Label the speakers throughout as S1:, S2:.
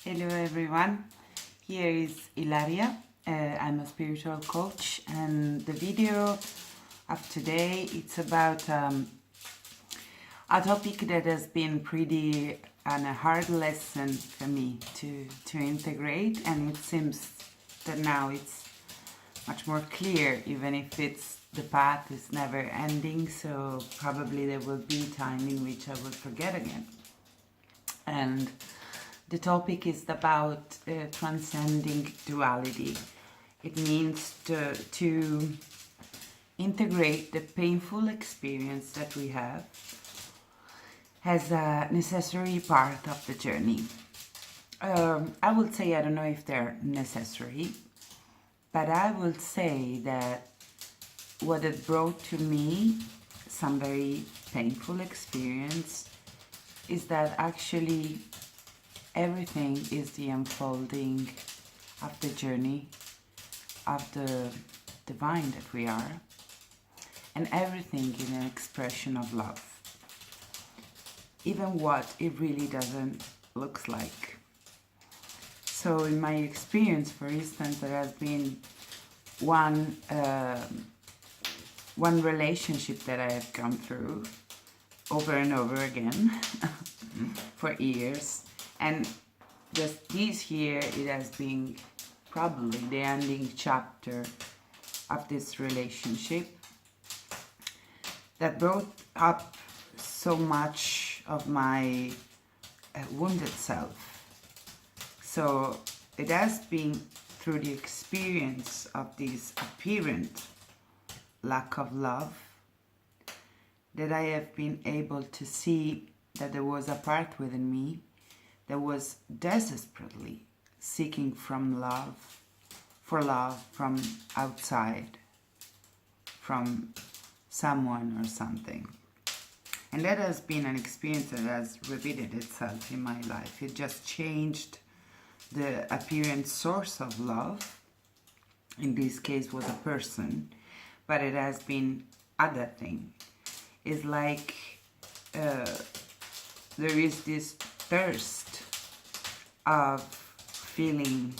S1: Hello everyone, here is Ilaria. I'm a spiritual coach, and the video of today it's about a topic that has been pretty a hard lesson for me to integrate, and it seems that now it's much more clear, even if the path is never ending, so probably there will be time in which I will forget again. And the topic is about transcending duality. It means to integrate the painful experience that we have as a necessary part of the journey. I would say, I don't know if they're necessary, but I would say that what it brought to me, some very painful experience, is that actually everything is the unfolding of the journey of the divine that we are, and everything is an expression of love, even what it really doesn't look like. So in my experience, for instance, there has been one relationship that I have gone through over and over again for years. And just this year, it has been probably the ending chapter of this relationship that brought up so much of my wounded self. So it has been through the experience of this apparent lack of love that I have been able to see that there was a part within me that was desperately seeking for love from outside, from someone or something. And that has been an experience that has repeated itself in my life. It just changed the apparent source of love. In this case was a person, but it has been other thing. It's like there is this thirst of feeling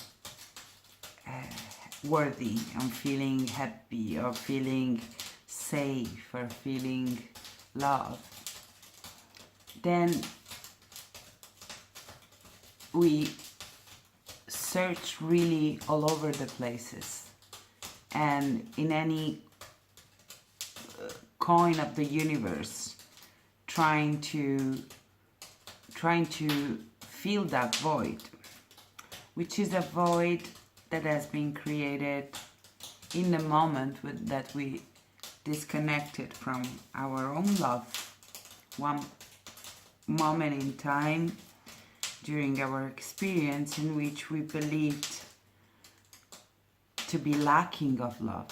S1: worthy, and feeling happy, or feeling safe, or feeling love. Then we search really all over the places, and in any coin of the universe, trying to fill that void, which is a void that has been created in the moment that we disconnected from our own love. One moment in time during our experience in which we believed to be lacking of love,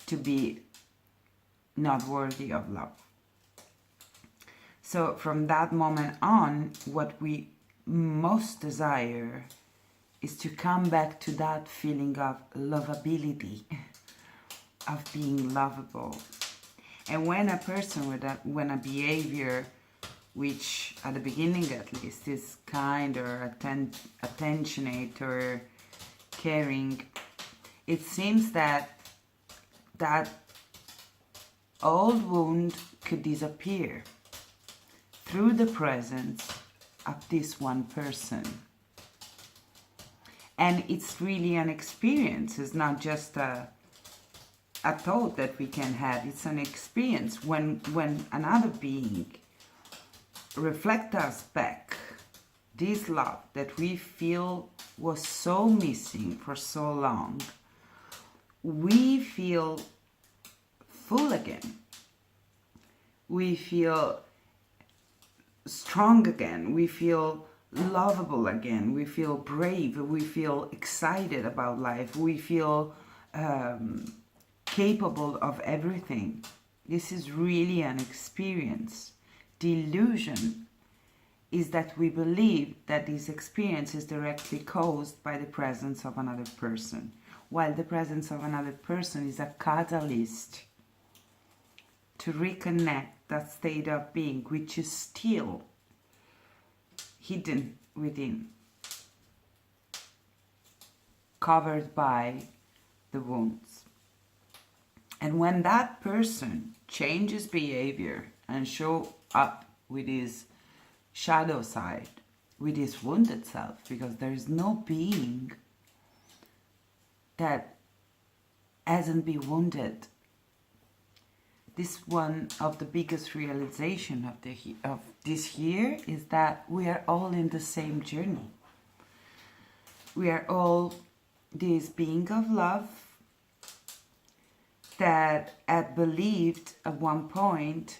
S1: to be not worthy of love. So from that moment on, what we most desire is to come back to that feeling of lovability, of being lovable. And when a person when a behavior, which at the beginning at least is kind or attentionate or caring, it seems that old wound could disappear through the presence of this one person. And it's really an experience. It's not just a thought that we can have. It's an experience when another being reflects us back this love that we feel was so missing for so long. We feel full again. We feel strong again. We feel lovable again. We feel brave. We feel excited about life. We feel capable of everything. This is really an experience. The illusion is that we believe that this experience is directly caused by the presence of another person, while the presence of another person is a catalyst to reconnect that state of being, which is still hidden within, covered by the wounds. And when that person changes behavior and show up with his shadow side, with his wounded self, because there is no being that hasn't been wounded. This one of the biggest realization of this year is that we are all in the same journey. We are all this being of love that had believed at one point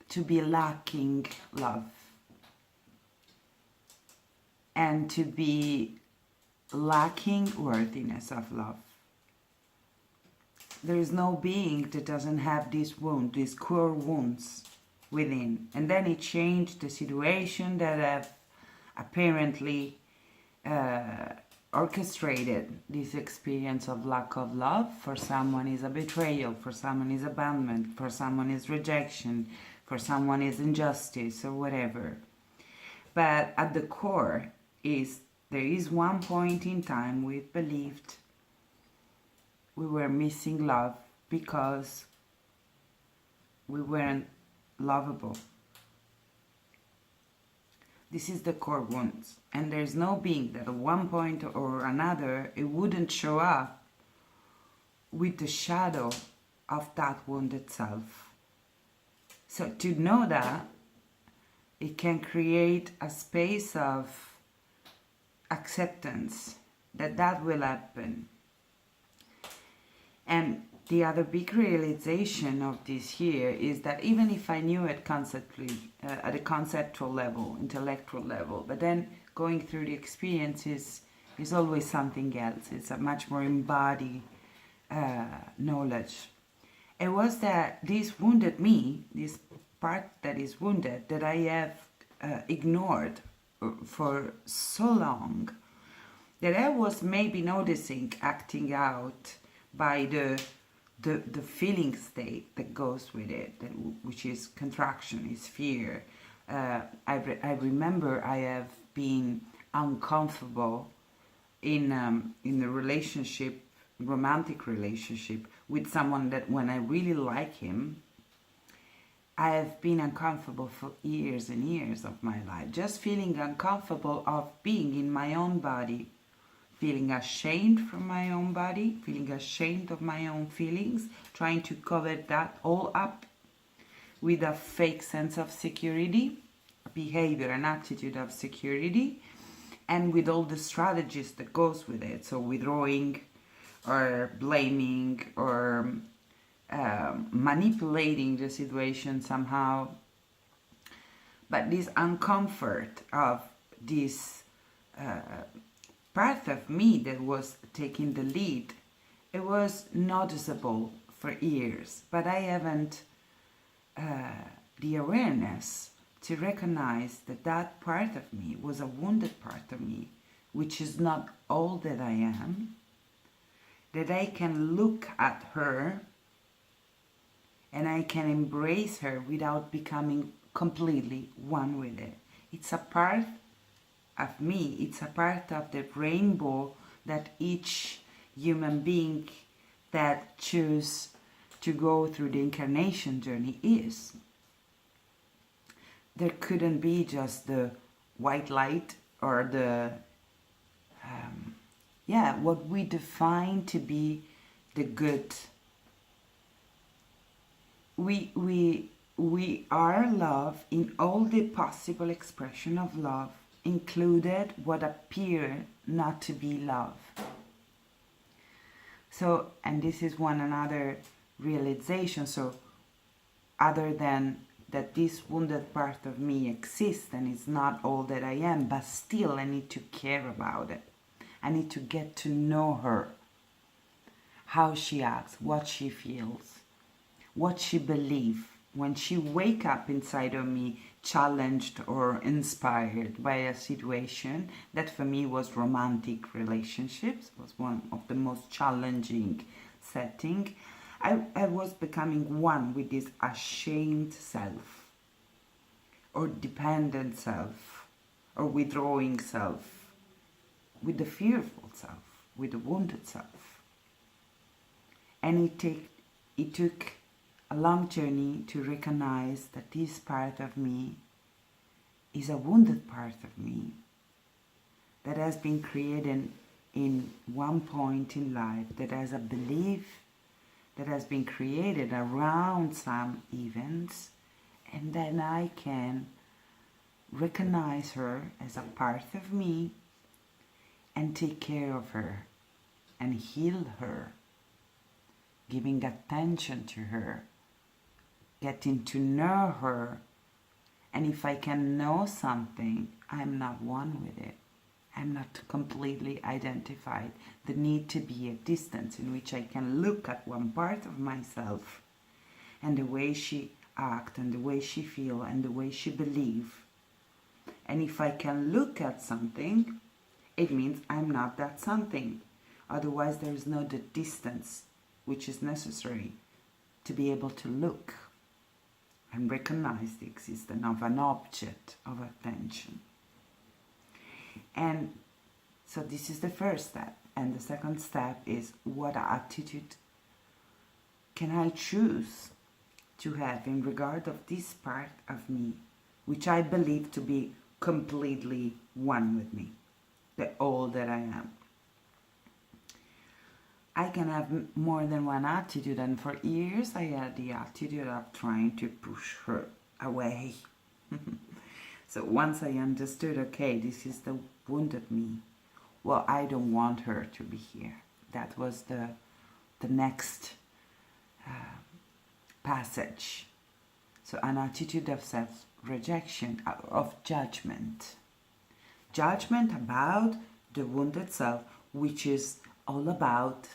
S1: to be lacking love and to be lacking worthiness of love. There is no being that doesn't have this wound, these core wounds within. And then it changed the situation that have apparently orchestrated this experience of lack of love. For someone is a betrayal, for someone is abandonment, for someone is rejection, for someone is injustice or whatever. But at the core is there is one point in time we believed we were missing love because we weren't lovable. This is the core wounds, and there's no being that at one point or another it wouldn't show up with the shadow of that wounded self. So to know that, it can create a space of acceptance that will happen. And the other big realization of this year is that even if I knew it conceptually, at a conceptual level, intellectual level, but then going through the experiences is always something else. It's a much more embodied knowledge. It was that this wounded me, this part that is wounded, that I have ignored for so long, that I was maybe noticing acting out by the feeling state that goes with it, which is contraction, is fear. I remember I have been uncomfortable in a relationship, romantic relationship, with someone that when I really like him, I have been uncomfortable for years and years of my life, just feeling uncomfortable of being in my own body, feeling ashamed from my own body, feeling ashamed of my own feelings, trying to cover that all up with a fake sense of security, behavior and attitude of security, and with all the strategies that goes with it. So withdrawing or blaming or manipulating the situation somehow. But this uncomfort of this part of me that was taking the lead, it was noticeable for years, but I haven't the awareness to recognize that that part of me was a wounded part of me, which is not all that I am, that I can look at her and I can embrace her without becoming completely one with it. It's a part of me, it's a part of the rainbow that each human being that chooses to go through the incarnation journey is. There couldn't be just the white light or the what we define to be the good. We are love in all the possible expression of love, included what appear not to be love. So, and this is one another realization. So, other than that this wounded part of me exists and is not all that I am, but still I need to care about it. I need to get to know her, how she acts, what she feels, what she believes. When she wake up inside of me, challenged or inspired by a situation that for me was romantic relationships, was one of the most challenging setting, I was becoming one with this ashamed self or dependent self or withdrawing self, with the fearful self, with the wounded self. And it took a long journey to recognize that this part of me is a wounded part of me that has been created in one point in life, that has a belief that has been created around some events, and then I can recognize her as a part of me and take care of her and heal her, giving attention to her, getting to know her. And if I can know something, I'm not one with it. I'm not completely identified. The need to be a distance in which I can look at one part of myself and the way she acts and the way she feels and the way she believes. And if I can look at something, it means I'm not that something. Otherwise, there is no the distance which is necessary to be able to look and recognize the existence of an object of attention. And so this is the first step. And the second step is, what attitude can I choose to have in regard of this part of me, which I believe to be completely one with me, the all that I am. I can have more than one attitude, and for years I had the attitude of trying to push her away. So once I understood, okay, this is the wounded me, well, I don't want her to be here. That was the next passage. So an attitude of self-rejection, of judgment. Judgment about the wounded self, which is all about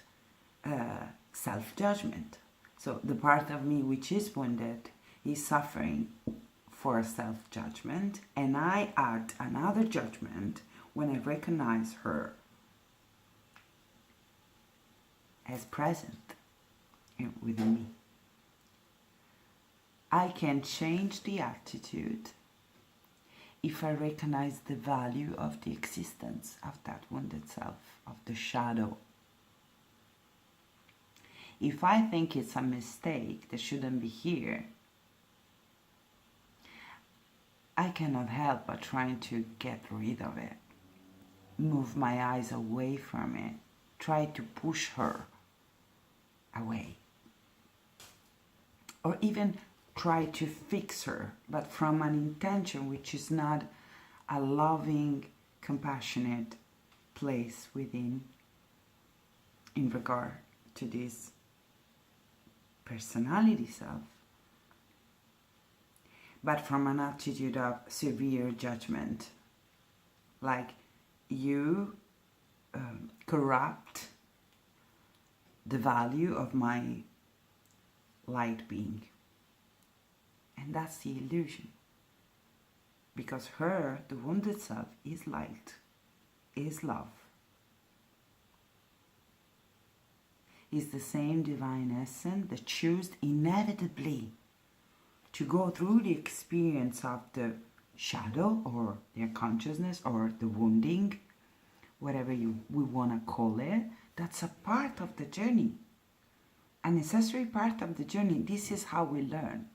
S1: self-judgment. So the part of me which is wounded is suffering for self-judgment, and I add another judgment when I recognize her as present within me. I can change the attitude if I recognize the value of the existence of that wounded self, of the shadow. If I think it's a mistake that shouldn't be here, I cannot help but trying to get rid of it, move my eyes away from it, try to push her away, or even try to fix her, but from an intention which is not a loving, compassionate place within in regard to this personality self, but from an attitude of severe judgment, like you corrupt the value of my light being. And that's the illusion. Because her, the wounded self, is light, is love. Is the same divine essence that chose inevitably to go through the experience of the shadow or their consciousness or the wounding, whatever we want to call it. That's a part of the journey, a necessary part of the journey. This is how we learn.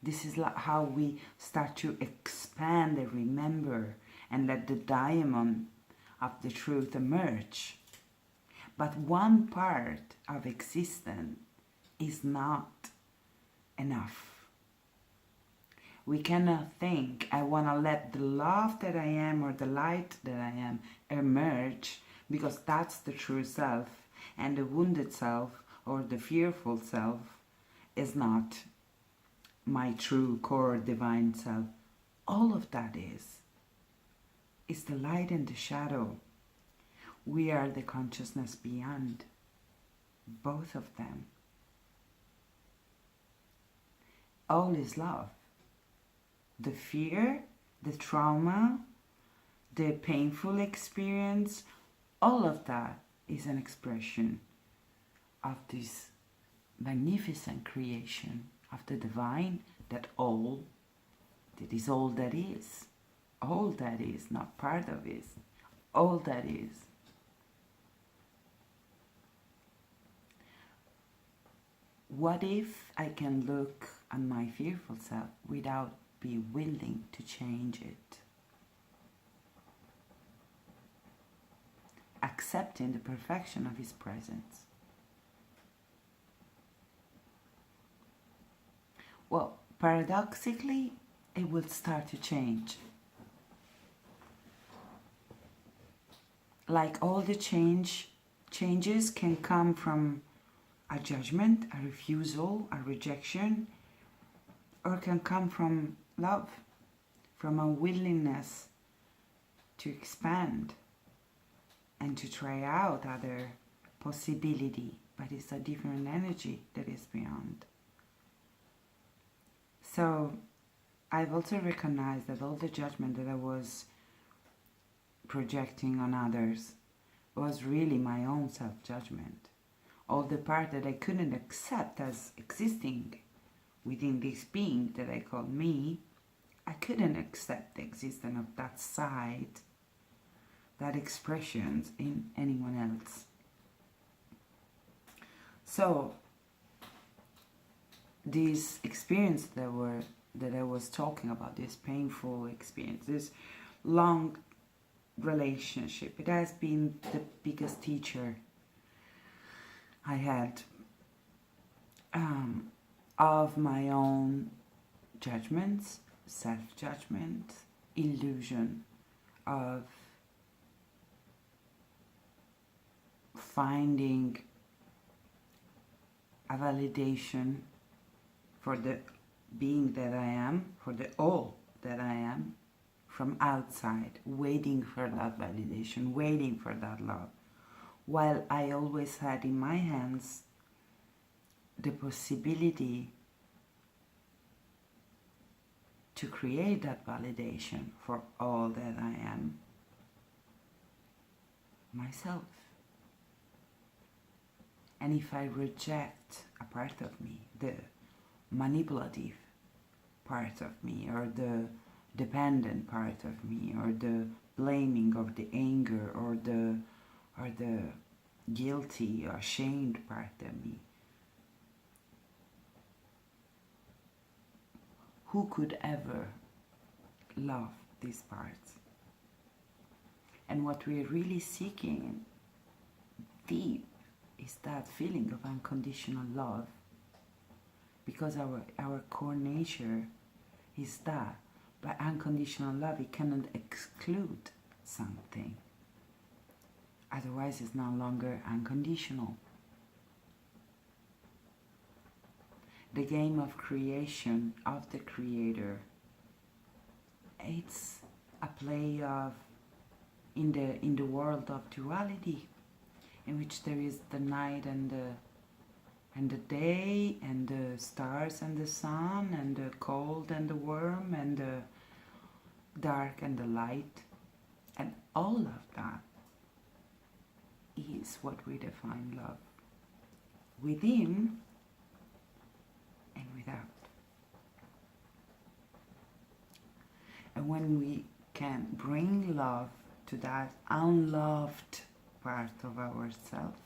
S1: This is how we start to expand and remember and let the diamond of the truth emerge. But one part of existence is not enough. We cannot think, I want to let the love that I am or the light that I am emerge, because that's the true self, and the wounded self or the fearful self is not my true core divine self. All of that is the light and the shadow. We are the consciousness beyond both of them. All is love. The fear, the trauma, the painful experience, all of that is an expression of this magnificent creation of the divine, that is all that is. all that is, not part of it, all that is. What if I can look at my fearful self without being willing to change it? Accepting the perfection of his presence. Well, paradoxically, it will start to change. Like all the changes can come from a judgment, a refusal, a rejection, or can come from love, from a willingness to expand and to try out other possibility, but it's a different energy that is beyond. So I've also recognized that all the judgment that I was projecting on others was really my own self-judgment. All the part that I couldn't accept as existing within this being that I call me, I couldn't accept the existence of that side, that expressions in anyone else. So this experience that I was talking about, this painful experience, this long relationship, it has been the biggest teacher I had of my own judgments, self-judgment, illusion of finding a validation for the being that I am, for the all that I am, from outside, waiting for that validation, waiting for that love, while I always had in my hands the possibility to create that validation for all that I am, myself. And if I reject a part of me, the manipulative part of me, or the dependent part of me, or the blaming, or the anger, or the guilty or ashamed part of me, who could ever love these parts? And what we're really seeking deep is that feeling of unconditional love, because our core nature is that. But unconditional love, it cannot exclude something. Otherwise, it's no longer unconditional. The game of creation of the creator, it's a play of in the world of duality, in which there is the night and the day, and the stars and the sun, and the cold and the warm, and the dark and the light, and all of that is what we define love, within and without. And when we can bring love to that unloved part of ourselves,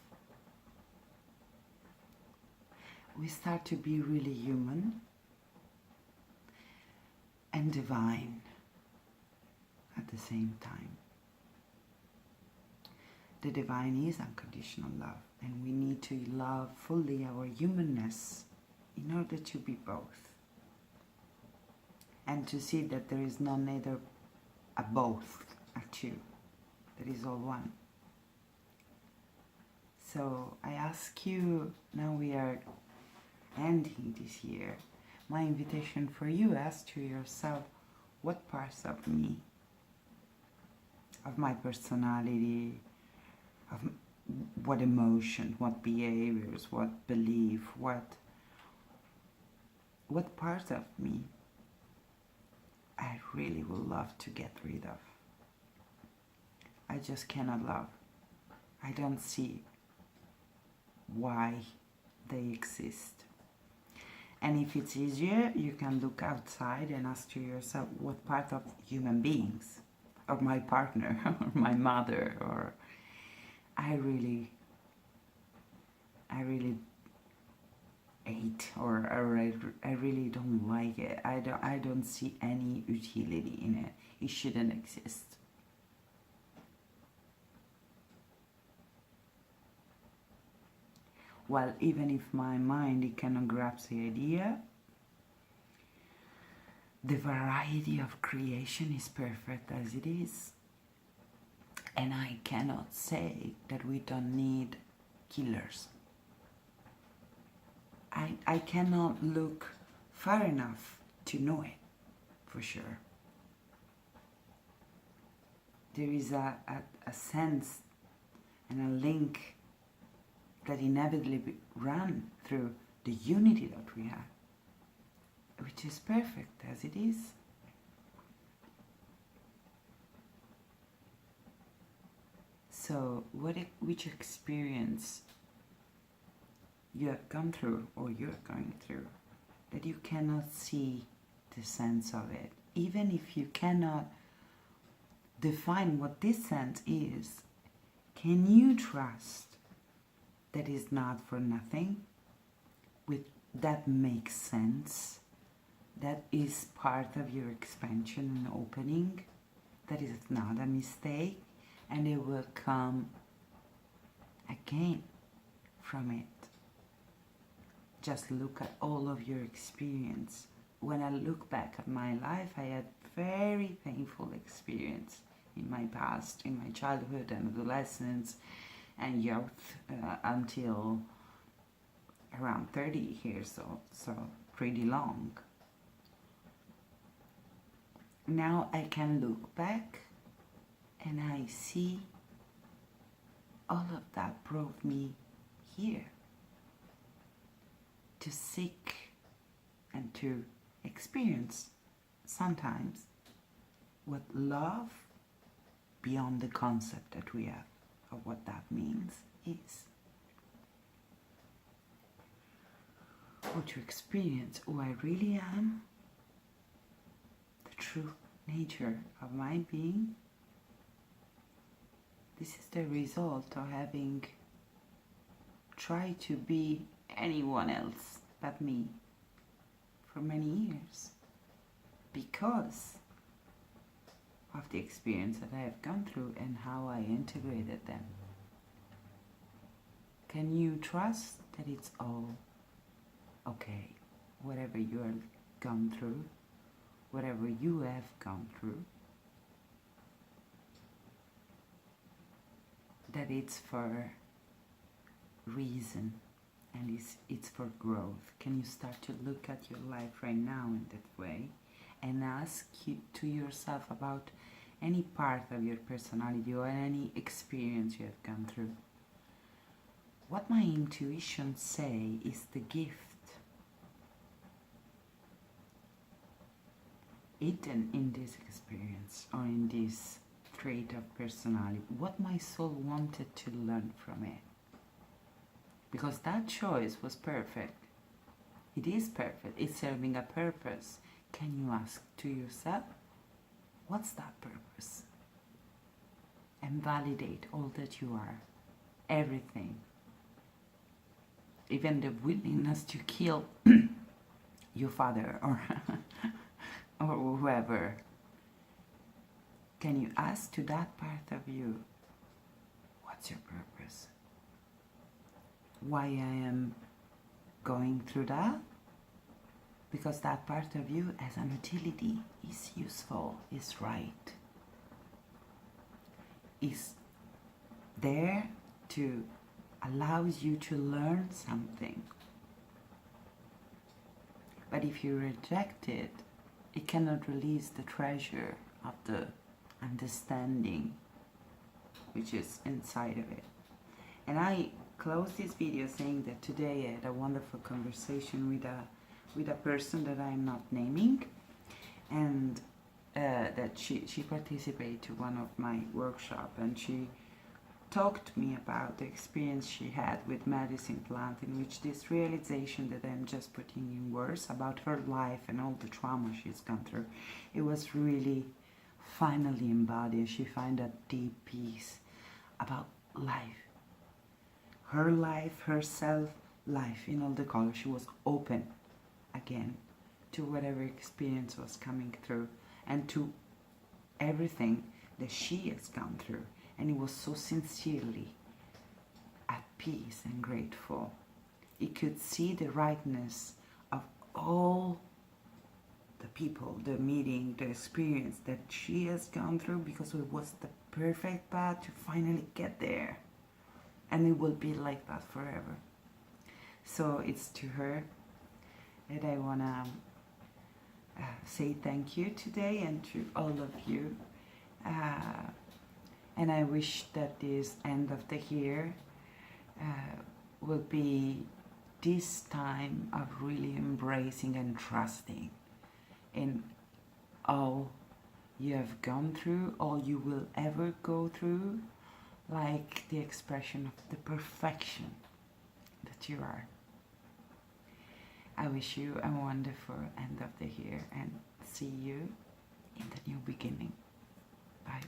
S1: we start to be really human and divine at the same time. The divine is unconditional love, and we need to love fully our humanness in order to be both. And to see that there is no neither a both, a two. There is all one. So I ask you, now we are ending this year, my invitation for you, ask to yourself, what parts of me, of my personality, of what emotion, what behaviors, what belief, what parts of me I really would love to get rid of. I just cannot love. I don't see why they exist. And if it's easier, you can look outside and ask to yourself, what part of human beings, or my partner, or my mother, or I really hate, or I really don't like it. I don't see any utility in it. It shouldn't exist. Well, even if my mind it cannot grasp the idea, the variety of creation is perfect as it is. And I cannot say that we don't need killers. I cannot look far enough to know it, for sure. There is a sense and a link that inevitably run through the unity that we have, which is perfect as it is. So which experience you have gone through or you're going through that you cannot see the sense of it, even if you cannot define what this sense is, can you trust that is not for nothing, that makes sense, that is part of your expansion and opening, that is not a mistake, and it will come again from it. Just look at all of your experience. When I look back at my life, I had very painful experience in my past, in my childhood and adolescence and youth, until around 30 years old, so pretty long. Now I can look back and I see all of that brought me here to seek and to experience sometimes what love, beyond the concept that we have of what that means, is. Or to experience who I really am, the true nature of my being. This is the result of having tried to be anyone else but me for many years, because of the experience that I have gone through and how I integrated them. Can you trust that it's all okay? Whatever you have gone through, whatever you have gone through, that it's for reason and it's for growth. Can you start to look at your life right now in that way and ask to yourself about any part of your personality or any experience you have gone through? What my intuition say is the gift hidden in this experience or in this trait of personality, what my soul wanted to learn from it. Because that choice was perfect. It is perfect. It's serving a purpose. Can you ask to yourself, what's that purpose? And validate all that you are, everything. Even the willingness to kill your father or or whoever. Can you ask to that part of you, what's your purpose? Why I am going through that? Because that part of you as an utility is useful, is right, is there to allows you to learn something. But if you reject it, it cannot release the treasure of the understanding which is inside of it. And I close this video saying that today I had a wonderful conversation with a person that I'm not naming, and that she participated to one of my workshop, and she talked to me about the experience she had with medicine plant, in which this realization that I'm just putting in words about her life and all the trauma she's gone through, it was really finally embodied. She found a deep peace about life, her life, herself, life in all the colors. She was open again to whatever experience was coming through and to everything that she has gone through, and it was so sincerely at peace and grateful. It could see the rightness of all the people, the meeting, the experience that she has gone through, because it was the perfect path to finally get there, and it will be like that forever. So it's to her that I want to say thank you today, and to all of you. And I wish that this end of the year will be this time of really embracing and trusting in all you have gone through, all you will ever go through, like the expression of the perfection that you are. I wish you a wonderful end of the year, and see you in the new beginning. Bye.